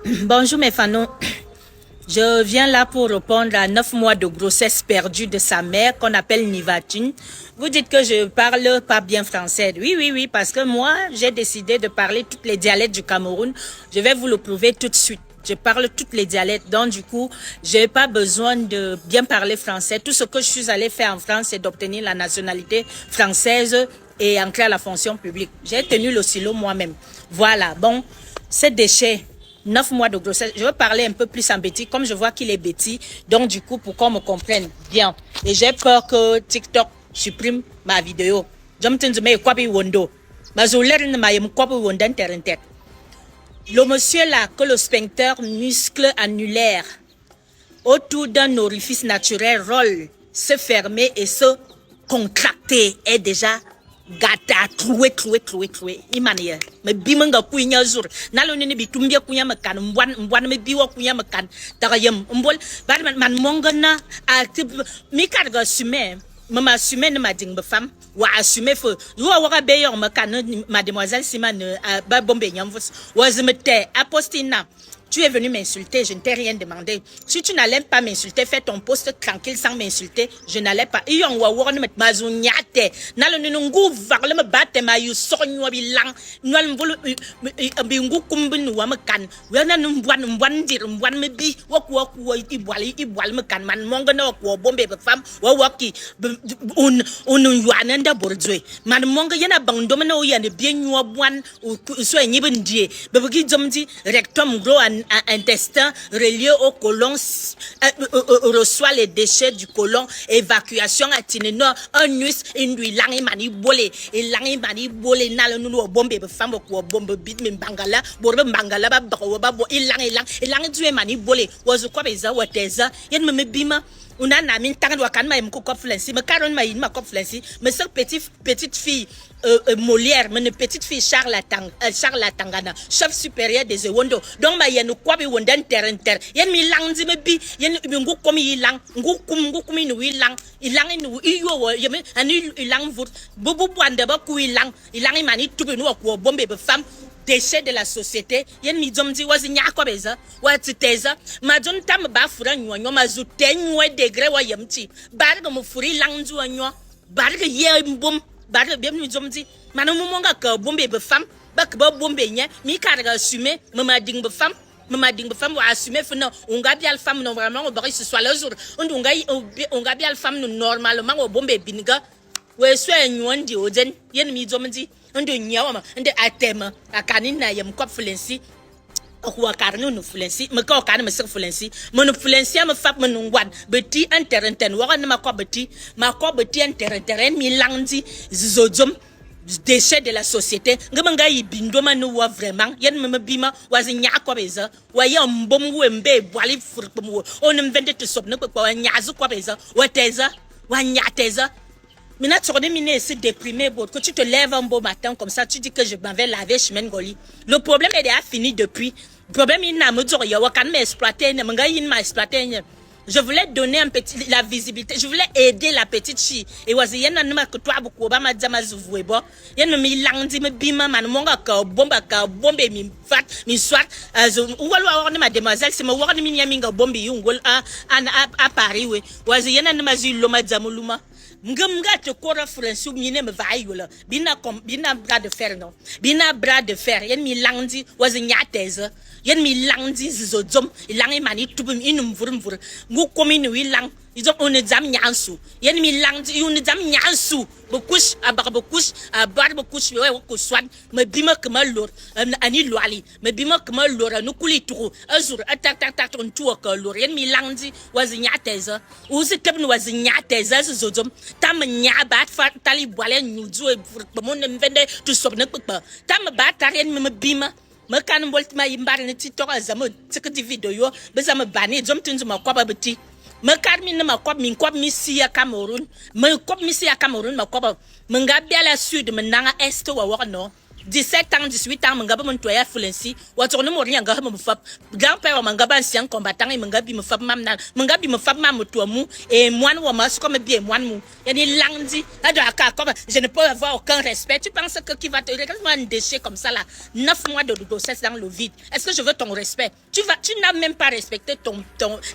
Bonjour mes fanons. Je viens là pour répondre à 9 mois de grossesse perdue de sa mère qu'on appelle Nivatine. Vous dites que je parle pas bien français. Oui, parce que moi, j'ai décidé de parler toutes les dialectes du Cameroun. Je vais vous le prouver tout de suite. Je parle toutes les dialectes, donc du coup, j'ai pas besoin de bien parler français. Tout ce que je suis allée faire en France, c'est d'obtenir la nationalité française et entrer à la fonction publique. J'ai tenu le silo moi-même. Voilà, bon, ces déchets. 9 mois de grossesse. Je veux parler un peu plus en bêtis, comme je vois qu'il est bêtis. Donc, du coup, pour qu'on me comprenne bien. Et j'ai peur que TikTok supprime ma vidéo. Le monsieur là, que le sphincter muscle annulaire autour d'un orifice naturel rôle, se fermer et se contracter est déjà gata troué. Imania. Me bimanga kuinya zur. Nalo nini bitumbia kunya makan. Mbwan me biwa kunya makan. Tagayam. Mbol. Bad man mongana. Mi karga sume. Mama assumer ne ma ding be femme wa assumer feu yo wa be yo makan mademoiselle Simane ba bombe nyamvus wa zmete apostina. Tu es venu m'insulter, je ne t'ai rien demandé. Si tu n'allais pas m'insulter, fais ton poste tranquille sans m'insulter, je n'allais pas. Iyon wa wora ne met mazunyate. Nalo nungu varle me batte ma yu sonyo bilang. Nwal mbulu bingu kumbin wa mekan. Wana mbwan dir mbwan me bi waku ibwali mekan man monga na waku bombe be fam wa waki un yuananda bordwe. Man monga yana bangdome na uyane bien nywa bwan so nyibindie. Bebegi jomdi rectum gros intestin relié au côlon reçoit les déchets du côlon, évacuation itinéraire, un nus, une nuit, langue mani bolé, et langue mani bolé, n'a nous bombe, femme, bombe, bit, bangala, borbe, bangala, babo, il langue, tu es mani bolé, was quoi, what is that, yen me bima. Una na min tangan wakan ma mko kop flensi me karon ma yin ma kop flensi me sœur petite fille Molière me petite fille Charles Tangana chef supérieur des Ewondo donc ma yen ko bi wondan terre yen mi langdi me bi yen ngu komi yilang ngu kumi nu yilang ilang nu iyo yeme ani ilang vur bubu bwande ba ku ilang mani tubi nu ko bombe be femme déchets de la société yen mi domdi wazi nyako beza wati teza madon tam ba fura nyonyo mazu tenwe degré wa yemti barga mu furi langzu anyo barga ye mbom barga bem mi domdi manu monga ka bombe be fam bak ba bombe nya mi karga assumer mama ding be fam wa assumer fena unga bi al fam no vraiment on bari ce soit le jour unga bi al fam no normalement o bombe binga we so enyondi oden yen mi domdi ndo nyawa ndo atema akanina yem kop flensi akwa karnu no flensi me ka kan me sir flensi me no flensi me fap me no ngwan beti interenten wa na ma ko beti interenten mi langdi zozom déchets de la société ngama yi bindo manu wa vraiment yen me bima wa zinya ko beza wa ya mbom wembe bwali furpum wo on vende te sop ne ko wa nyazu ko beza wa teza wa nyateza. Maintenant, tu connais, mine c'est déprimé, que tu te lèves un beau matin comme ça, tu dis que je m'en vais laver chemin Goli. Le problème est déjà fini depuis. Le problème, il n'a me dit, il y a quand même exploité, il m'a exploité. Je voulais donner la visibilité. Je voulais aider la petite fille. Et voici, il y a un que toi, beaucoup, bah, ma dama zououebo. Il y a un mi langdi, me bima, man, monga, ka, bombe, mi fat, mi swat. Ou alors, ma demoiselle, c'est ma warni, mi yaminga, bombe, yungol, à Paris, oui. Voici, il y a un mazu, loma, zamuluma. Nga te kora français mine me vaiola bina bras de fer non bina bras de fer yen mi langdi wazi nyateza yen mi langdi zozom ilangi mani tubum inum vurumvur ngu komini wi lang izo on exam nyansu yen mi langdi on exam nyansu bekush abar bekush abar bekush we ko swad me bima kama lor ani loali me bima kama lor no kuli turu azur atak on tuwa ka lor yen mi langdi wazi nyateza uzi tabni wazi nyateza zozom tam nya bat fa tali boale nyuzu e mon vende tu sobne pa tam bat rien me bima me kan bolt ma yimbar ne TikTok azam tik di video yo be zam bani zom tunzu ma kwa beti me kar min ma kwa mi si ya Cameroun me kwa mi si ya Cameroun ma kwa me ngabi à la sud me nanga est wa no 17 ans, 18 ans, mangaba mon toya fulensi, watourne mo rien ngaba mo fap. Grand-père mangaba ancien combattant et mangabi me fap mam nan, mangabi me fap mam toamu et moine ou mas comme bien moine mou. Yani langdi, comme je ne peux avoir aucun respect. Tu penses que qui va te regarde-moi un déchet comme ça là, 9 mois de grossesse dans le vide. Est-ce que je veux ton respect? Tu n'as même pas respecté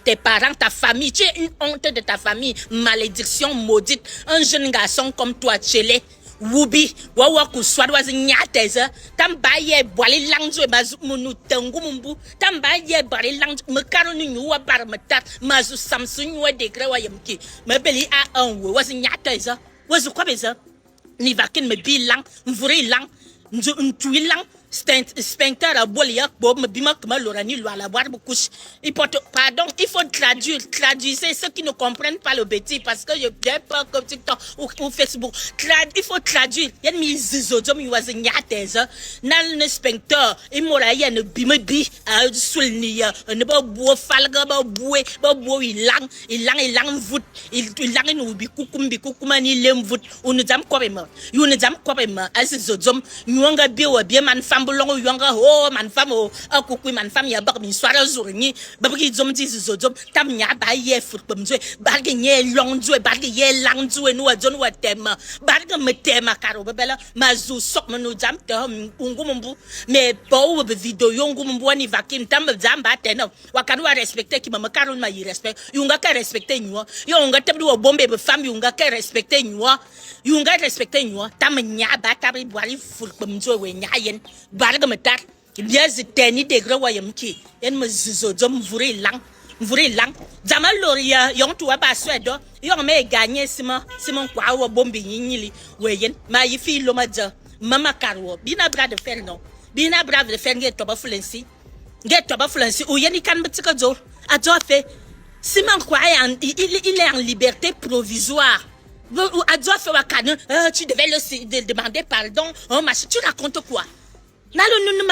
tes parents, ta famille. Tu es une honte de ta famille. Malédiction maudite. Un jeune garçon comme toi, Tchélé. Wubi, wawa kuswadwa zinyateza, tambaye boali langzo mazu munu tengu mumbu, tambaye boali langzo mekaro ni nyuwa bar metat, mazu samsu nyuwa degre wa yamki, mebeli a un we wazinyateza, wazu kwa beza, ni vakin mebi lang, mvuri lang, ntui lang, Sphincter à Boliak, Bob, Bima, Lorani, la boire couche. Pardon, il faut traduire. Traduisez ceux qui ne comprennent pas le bêtis parce que je viens pas comme TikTok ou Facebook. Il faut traduire. Il y a mis zizodom, il y a zignateza. Nan ne Sphincter, il m'aura y a ne bimebi, à soulnia, ne pas boire falga, ba boué, il lang voûte, il lang nous bikoukumani lem voûte, ou nous dam quoi you ne dam quoi à zizodom, nous bio bien man femme. Bolongo yanga oh man femme oh akukui man femme ya bak min soara zourni babki zom ti zozom tam nya ba ye fut bamzwe barge nye longzwe barge ye langzwe no adon wa tema barge me tema karo bela mazu sok menu jam te ungumbu me bo be video yongumbu ani vakim tam jam ba teno wakanu wa respecter ki mama karo ma yi respect yunga ka respecter nyua yunga tabdu wa bombe be femme yunga ka respecter nyua yunga respecter nyua tam nya ba tabi boali fut bamzwe we nya yen barga metar bien ziteni degre wayamki en me zizodom vuri lang jamal loria yong tuwa ba swedo yong me gagner simon kwa wa bombi nyili weyen ma yifi lo madja mama karwo bina bra de fer non bina bra de fer get toba fluency ou yeni kan betika jo adjo fait simon kwa il est en liberté provisoire. Adjo fait wa kan tu devais le demander pardon oh machin tu racontes quoi? Nalo nunu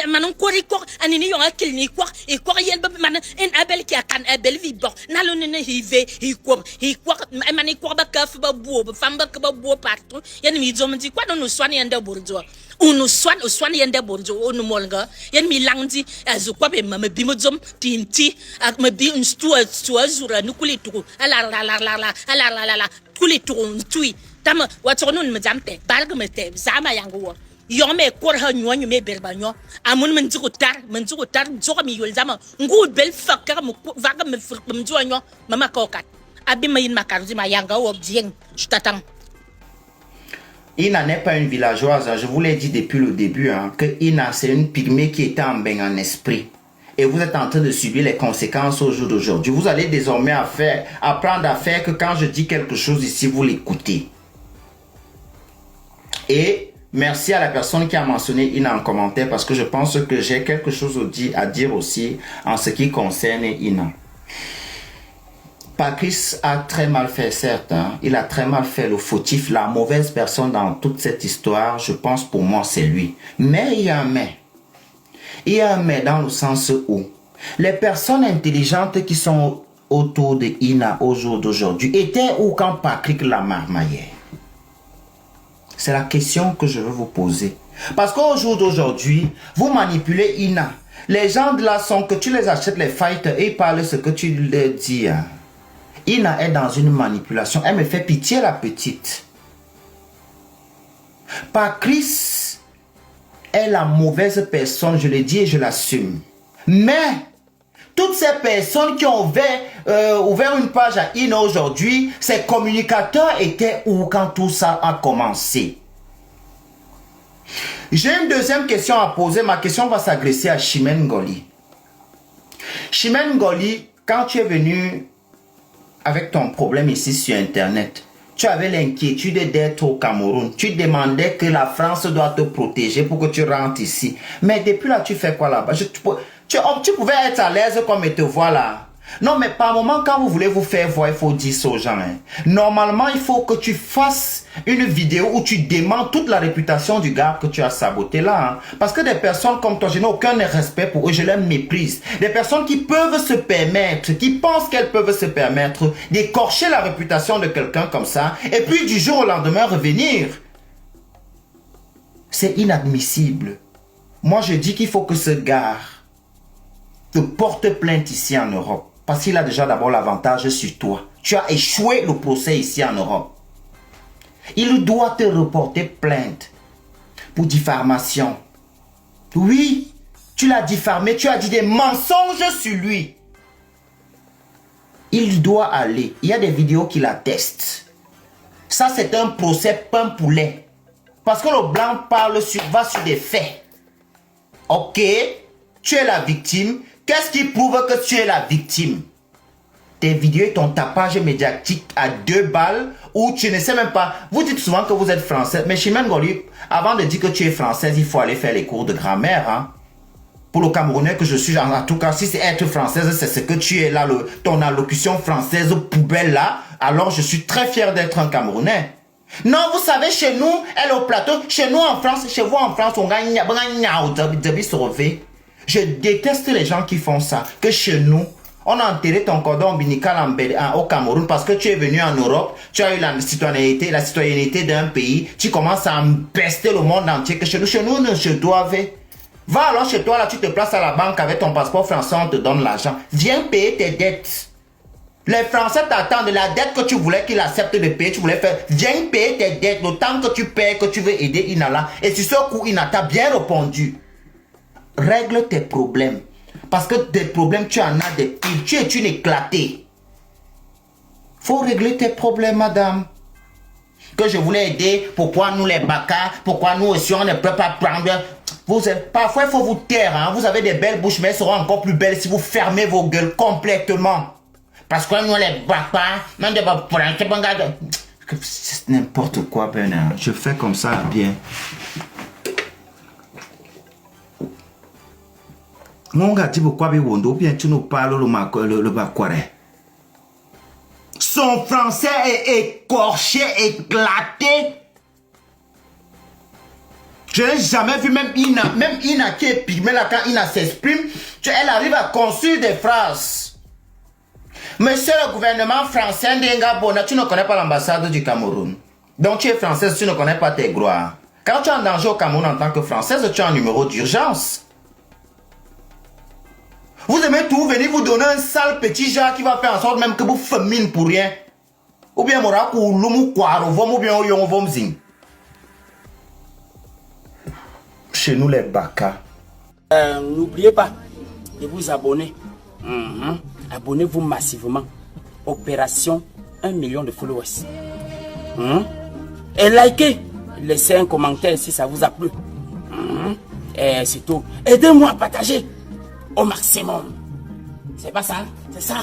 manon kori kor anini yonga kilni kor e kor yel man en abel ki akan abel vi bon nalo nunu hive hi kor mani kor ba kaf ba bo famba ba bo partout yen mi zo mdi kwa no swani ende borjo unu swani ende borjo onu molga yen mi langdi azu kwa be me bi mo zom tinti ak me bi un stu azura nukuli tu ala kuli tu tui tam watonun me jamte balga me te zama yango yon me kor ha nyonyo me berbanyo amun menjugutar zoga mi yol zama ngud bel fakka mu vaga me furkum jonyo mama kokat abi mayin makaruzi ma yanga obdien je t'attends. Ina n'est pas une villageoise, je vous l'ai dit depuis le début que Ina c'est une pygmée qui était en bain en esprit. Et vous êtes en train de subir les conséquences au jour d'aujourd'hui. Vous allez désormais apprendre à faire que quand je dis quelque chose ici, vous l'écoutez. Et merci à la personne qui a mentionné Ina en commentaire parce que je pense que j'ai quelque chose à dire aussi en ce qui concerne Ina. Patrice a très mal fait, certes. Il a très mal fait le fautif. La mauvaise personne dans toute cette histoire, je pense pour moi, c'est lui. Mais il y a un mais. Il y a un mais dans le sens où les personnes intelligentes qui sont autour de Ina au jour d'aujourd'hui étaient où quand Patrick la marmaillait? C'est la question que je veux vous poser. Parce qu'au jour d'aujourd'hui, vous manipulez Ina. Les gens de là sont que tu les achètes les fights et ils parlent ce que tu leur dis. Ina est dans une manipulation. Elle me fait pitié la petite. Patrice est la mauvaise personne, je le dis et je l'assume. Mais toutes ces personnes qui ont ouvert une page à Ina aujourd'hui, ces communicateurs étaient où quand tout ça a commencé? J'ai une deuxième question à poser. Ma question va s'adresser à Chimène Ngoli. Chimène Ngoli, quand tu es venu avec ton problème ici sur Internet, tu avais l'inquiétude d'être au Cameroun. Tu demandais que la France doit te protéger pour que tu rentres ici. Mais depuis là, tu fais quoi là-bas? Tu pouvais être à l'aise comme te voir là. Non, mais par moment, quand vous voulez vous faire voir, il faut dire ça aux gens. Normalement, il faut que tu fasses une vidéo où tu demandes toute la réputation du gars que tu as saboté là. Parce que des personnes comme toi, je n'ai aucun respect pour eux, je les méprise. Des personnes qui peuvent se permettre, qui pensent qu'elles peuvent se permettre d'écorcher la réputation de quelqu'un comme ça, et puis du jour au lendemain revenir. C'est inadmissible. Moi, je dis qu'il faut que ce gars te porte plainte ici en Europe. Parce qu'il a déjà d'abord l'avantage sur toi. Tu as échoué le procès ici en Europe. Il doit te reporter plainte pour diffamation. Oui, tu l'as diffamé, tu as dit des mensonges sur lui. Il doit aller. Il y a des vidéos qui l'attestent. Ça, c'est un procès pain poulet. Parce que le blanc va sur des faits. Ok, tu es la victime. Qu'est-ce qui prouve que tu es la victime? Tes vidéos et ton tapage médiatique à 2 balles où tu ne sais même pas. Vous dites souvent que vous êtes français. Mais Chimène Ngoli, avant de dire que tu es française, il faut aller faire les cours de grammaire. Hein? Pour le Camerounais que je suis, en tout cas, si c'est être française, c'est ce que tu es là, ton allocution française poubelle là, alors je suis très fier d'être un Camerounais. Non, vous savez, chez nous, elle au plateau, chez nous en France, chez vous en France, on gagne. Je déteste les gens qui font ça. Que chez nous, on a enterré ton cordon ombilical au Cameroun parce que tu es venu en Europe, tu as eu la citoyenneté d'un pays, tu commences à empester le monde entier. Que chez nous, je dois. Va alors chez toi, là, tu te places à la banque avec ton passeport français, on te donne l'argent. Viens payer tes dettes. Les Français t'attendent, la dette que tu voulais qu'ils acceptent de payer, tu voulais faire. Viens payer tes dettes, le temps que tu payes, que tu veux aider Inala. Et sur ce coup, Ina t'a bien répondu. Règle tes problèmes. Parce que des problèmes, tu en as des pires. Tu es une éclatée. Faut régler tes problèmes, madame. Que je voulais aider, pourquoi nous les bacas, pourquoi nous aussi on ne peut pas prendre. Parfois, il faut vous taire. Hein? Vous avez des belles bouches, mais elles seront encore plus belles si vous fermez vos gueules complètement. Parce que nous les bacas, c'est n'importe quoi, Bernard. Je fais comme ça, bien. Mon gars, tu pourquoi bien tu nous parles le bakware. Son français est écorché, éclaté. Je n'ai jamais vu même Ina qui est pygmée là quand Ina s'exprime, elle arrive à construire des phrases. Monsieur le gouvernement français, Ndenga Bona, tu ne connais pas l'ambassade du Cameroun. Donc tu es française, tu ne connais pas tes gloires. Quand tu es en danger au Cameroun en tant que française, tu as un numéro d'urgence. Vous aimez tout venir vous donner un sale petit genre qui va faire en sorte même que vous famine pour rien. Ou bien morakou lumu kwaro vom ou bien oyon vom zing. Chez nous les bacas. N'oubliez pas de vous abonner. Abonnez-vous massivement. Opération 1 million de followers. Et likez. Laissez un commentaire si ça vous a plu. Et c'est tout. Aidez-moi à partager au maximum. C'est pas ça? C'est ça.